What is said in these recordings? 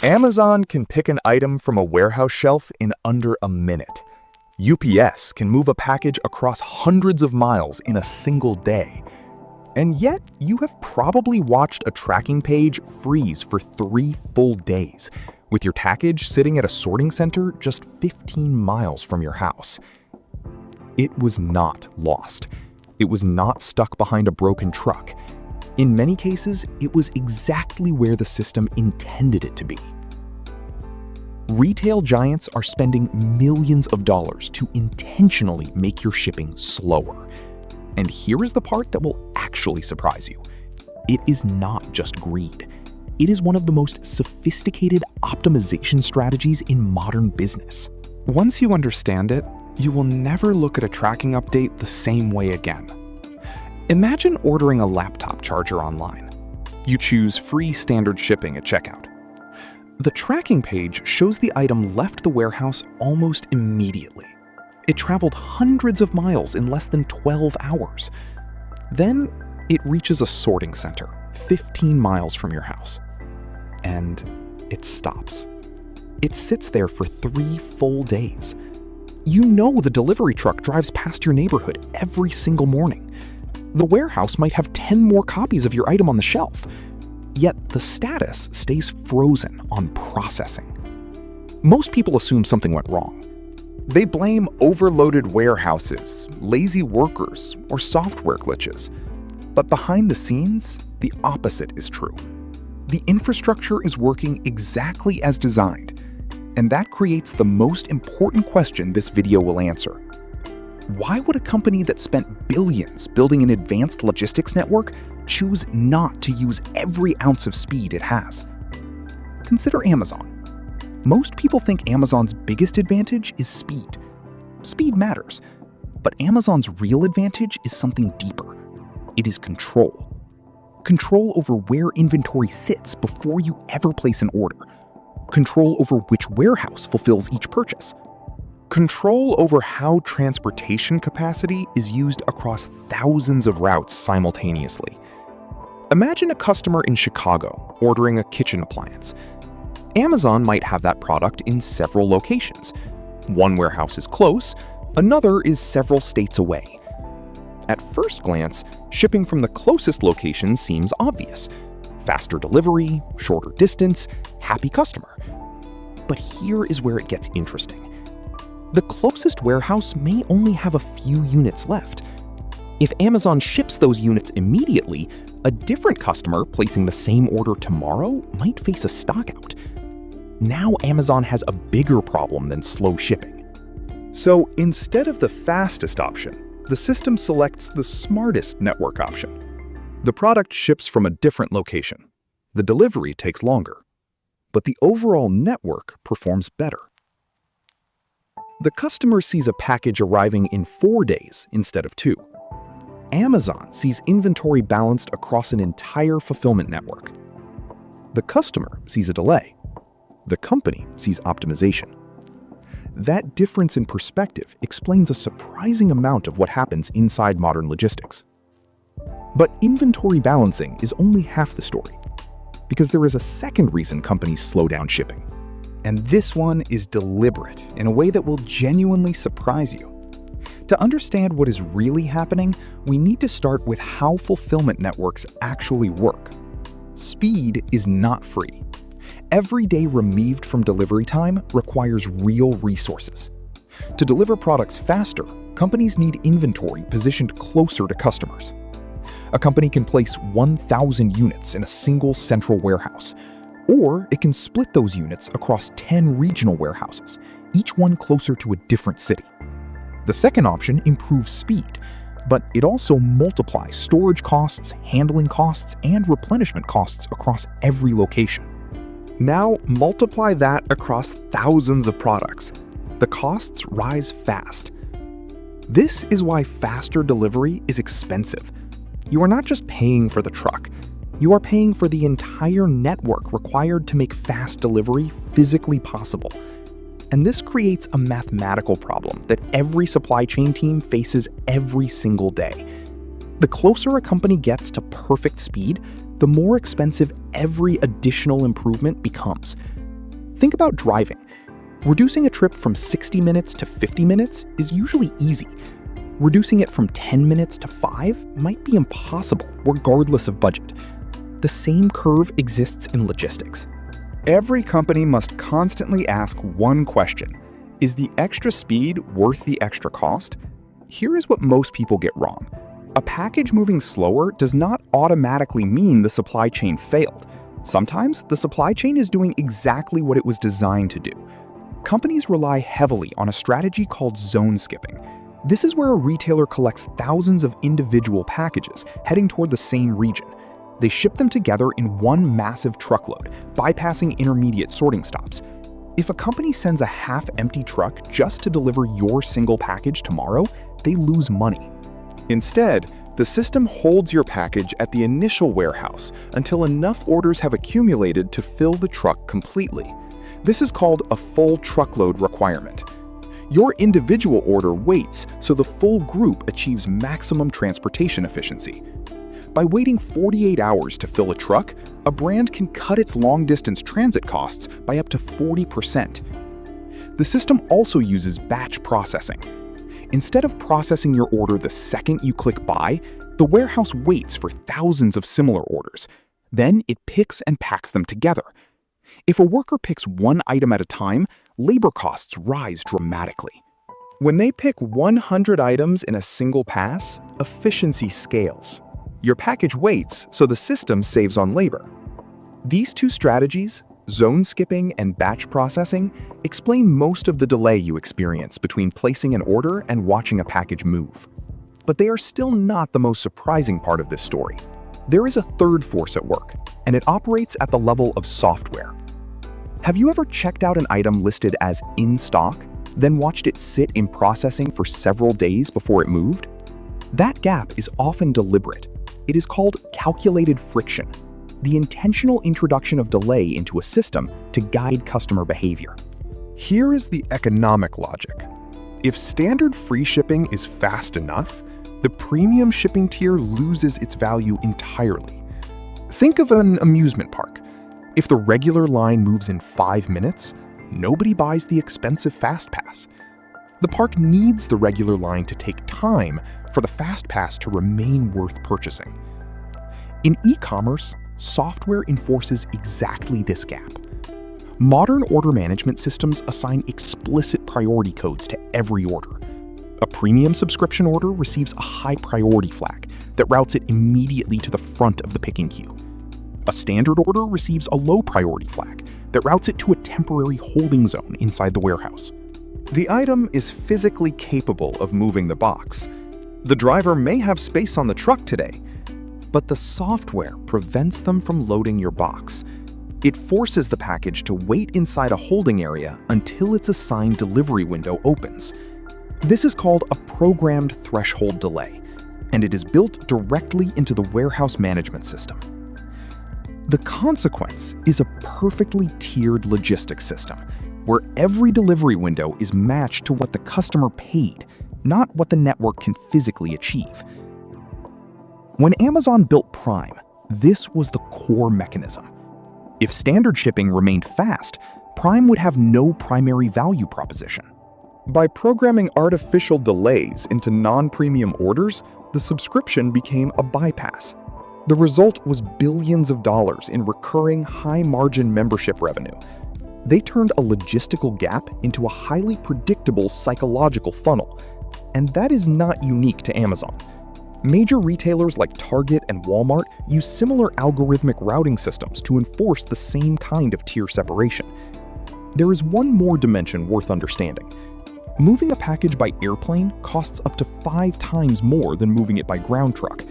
Amazon can pick an item from a warehouse shelf in under a minute. UPS can move a package across hundreds of miles in a single day. And yet, you have probably watched a tracking page freeze for 3 full days, with your package sitting at a sorting center just 15 miles from your house. It was not lost. It was not stuck behind a broken truck. In many cases, it was exactly where the system intended it to be. Retail giants are spending millions of dollars to intentionally make your shipping slower. And here is the part that will actually surprise you. It is not just greed. It is one of the most sophisticated optimization strategies in modern business. Once you understand it, you will never look at a tracking update the same way again. Imagine ordering a laptop charger online. You choose free standard shipping at checkout. The tracking page shows the item left the warehouse almost immediately. It traveled hundreds of miles in less than 12 hours. Then it reaches a sorting center 15 miles from your house. And it stops. It sits there for 3 full days. You know the delivery truck drives past your neighborhood every single morning. The warehouse might have 10 more copies of your item on the shelf. Yet the status stays frozen on processing. Most people assume something went wrong. They blame overloaded warehouses, lazy workers, or software glitches. But behind the scenes, the opposite is true. The infrastructure is working exactly as designed, and that creates the most important question this video will answer. Why would a company that spent billions building an advanced logistics network choose not to use every ounce of speed it has? Consider Amazon. Most people think Amazon's biggest advantage is speed. Speed matters, but Amazon's real advantage is something deeper. It is control. Control over where inventory sits before you ever place an order. Control over which warehouse fulfills each purchase. Control over how transportation capacity is used across thousands of routes simultaneously. Imagine a customer in Chicago ordering a kitchen appliance. Amazon might have that product in several locations. One warehouse is close, another is several states away. At first glance, shipping from the closest location seems obvious. Faster delivery, shorter distance, happy customer. But here is where it gets interesting. The closest warehouse may only have a few units left. If Amazon ships those units immediately, a different customer placing the same order tomorrow might face a stockout. Now Amazon has a bigger problem than slow shipping. So instead of the fastest option, the system selects the smartest network option. The product ships from a different location. The delivery takes longer, but the overall network performs better. The customer sees a package arriving in 4 days instead of 2. Amazon sees inventory balanced across an entire fulfillment network. The customer sees a delay. The company sees optimization. That difference in perspective explains a surprising amount of what happens inside modern logistics. But inventory balancing is only half the story, because there is a second reason companies slow down shipping. And this one is deliberate in a way that will genuinely surprise you. To understand what is really happening, we need to start with how fulfillment networks actually work. Speed is not free. Every day removed from delivery time requires real resources. To deliver products faster, companies need inventory positioned closer to customers. A company can place 1,000 units in a single central warehouse, or it can split those units across 10 regional warehouses, each one closer to a different city. The second option improves speed, but it also multiplies storage costs, handling costs, and replenishment costs across every location. Now multiply that across thousands of products. The costs rise fast. This is why faster delivery is expensive. You are not just paying for the truck. You are paying for the entire network required to make fast delivery physically possible. And this creates a mathematical problem that every supply chain team faces every single day. The closer a company gets to perfect speed, the more expensive every additional improvement becomes. Think about driving. Reducing a trip from 60 minutes to 50 minutes is usually easy. Reducing it from 10 minutes to 5 might be impossible, regardless of budget. The same curve exists in logistics. Every company must constantly ask one question: is the extra speed worth the extra cost? Here is what most people get wrong. A package moving slower does not automatically mean the supply chain failed. Sometimes the supply chain is doing exactly what it was designed to do. Companies rely heavily on a strategy called zone skipping. This is where a retailer collects thousands of individual packages heading toward the same region. They ship them together in one massive truckload, bypassing intermediate sorting stops. If a company sends a half-empty truck just to deliver your single package tomorrow, they lose money. Instead, the system holds your package at the initial warehouse until enough orders have accumulated to fill the truck completely. This is called a full truckload requirement. Your individual order waits so the full group achieves maximum transportation efficiency. By waiting 48 hours to fill a truck, a brand can cut its long-distance transit costs by up to 40%. The system also uses batch processing. Instead of processing your order the second you click buy, the warehouse waits for thousands of similar orders. Then it picks and packs them together. If a worker picks one item at a time, labor costs rise dramatically. When they pick 100 items in a single pass, efficiency scales. Your package waits, so the system saves on labor. These two strategies, zone skipping and batch processing, explain most of the delay you experience between placing an order and watching a package move. But they are still not the most surprising part of this story. There is a third force at work, and it operates at the level of software. Have you ever checked out an item listed as in stock, then watched it sit in processing for several days before it moved? That gap is often deliberate. It is called calculated friction, the intentional introduction of delay into a system to guide customer behavior. Here is the economic logic. If standard free shipping is fast enough, the premium shipping tier loses its value entirely. Think of an amusement park. If the regular line moves in 5 minutes, nobody buys the expensive Fast Pass. The park needs the regular line to take time for the Fast Pass to remain worth purchasing. In e-commerce, software enforces exactly this gap. Modern order management systems assign explicit priority codes to every order. A premium subscription order receives a high priority flag that routes it immediately to the front of the picking queue. A standard order receives a low priority flag that routes it to a temporary holding zone inside the warehouse. The item is physically capable of moving the box. The driver may have space on the truck today, but the software prevents them from loading your box. It forces the package to wait inside a holding area until its assigned delivery window opens. This is called a programmed threshold delay, and it is built directly into the warehouse management system. The consequence is a perfectly tiered logistics system, where every delivery window is matched to what the customer paid, not what the network can physically achieve. When Amazon built Prime, this was the core mechanism. If standard shipping remained fast, Prime would have no primary value proposition. By programming artificial delays into non-premium orders, the subscription became a bypass. The result was billions of dollars in recurring high-margin membership revenue. They turned a logistical gap into a highly predictable psychological funnel. And that is not unique to Amazon. Major retailers like Target and Walmart use similar algorithmic routing systems to enforce the same kind of tier separation. There is one more dimension worth understanding. Moving a package by airplane costs up to 5 times more than moving it by ground truck.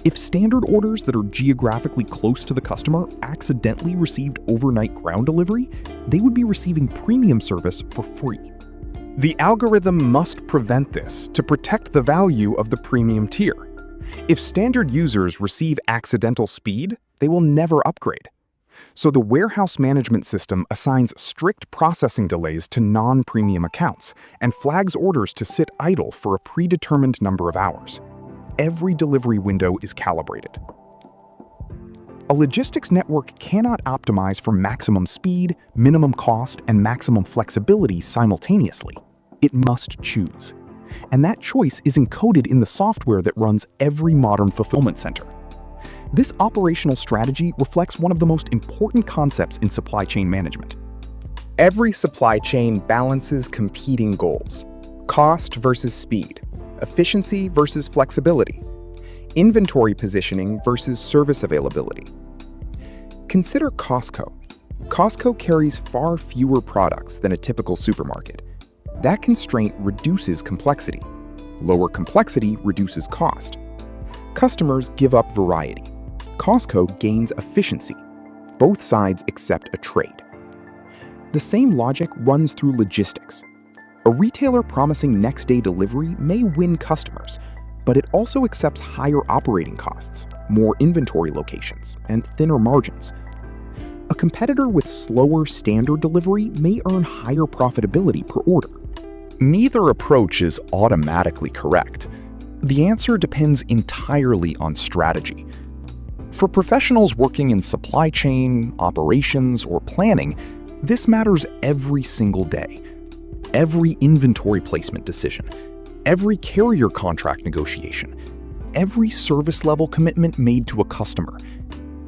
If standard orders that are geographically close to the customer accidentally received overnight ground delivery, they would be receiving premium service for free. The algorithm must prevent this to protect the value of the premium tier. If standard users receive accidental speed, they will never upgrade. So the warehouse management system assigns strict processing delays to non-premium accounts and flags orders to sit idle for a predetermined number of hours. Every delivery window is calibrated. A logistics network cannot optimize for maximum speed, minimum cost, and maximum flexibility simultaneously. It must choose. And that choice is encoded in the software that runs every modern fulfillment center. This operational strategy reflects one of the most important concepts in supply chain management. Every supply chain balances competing goals: cost versus speed, efficiency versus flexibility, inventory positioning versus service availability. Consider Costco. Costco carries far fewer products than a typical supermarket. That constraint reduces complexity. Lower complexity reduces cost. Customers give up variety. Costco gains efficiency. Both sides accept a trade. The same logic runs through logistics. A retailer promising next-day delivery may win customers, but it also accepts higher operating costs, more inventory locations, and thinner margins. A competitor with slower standard delivery may earn higher profitability per order. Neither approach is automatically correct. The answer depends entirely on strategy. For professionals working in supply chain, operations, or planning, this matters every single day. Every inventory placement decision, every carrier contract negotiation, every service level commitment made to a customer.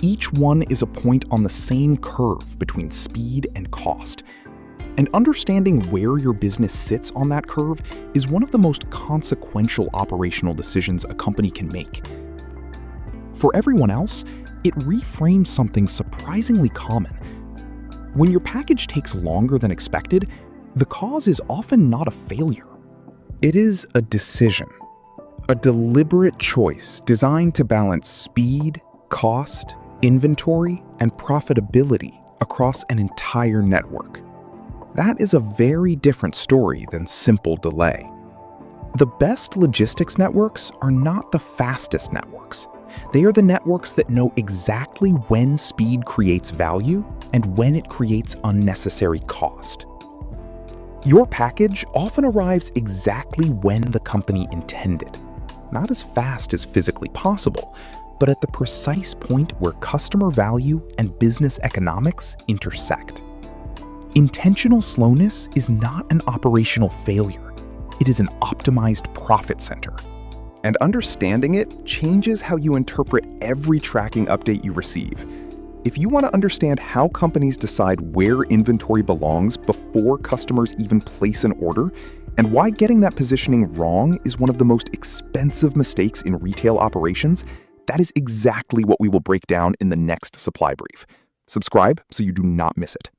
Each one is a point on the same curve between speed and cost. And understanding where your business sits on that curve is one of the most consequential operational decisions a company can make. For everyone else, it reframes something surprisingly common. When your package takes longer than expected, the cause is often not a failure. It is a decision, a deliberate choice designed to balance speed, cost, inventory, and profitability across an entire network. That is a very different story than simple delay. The best logistics networks are not the fastest networks. They are the networks that know exactly when speed creates value and when it creates unnecessary cost. Your package often arrives exactly when the company intended, not as fast as physically possible, but at the precise point where customer value and business economics intersect. Intentional slowness is not an operational failure. It is an optimized profit center. And understanding it changes how you interpret every tracking update you receive. If you want to understand how companies decide where inventory belongs before customers even place an order, and why getting that positioning wrong is one of the most expensive mistakes in retail operations, that is exactly what we will break down in the next supply brief. Subscribe so you do not miss it.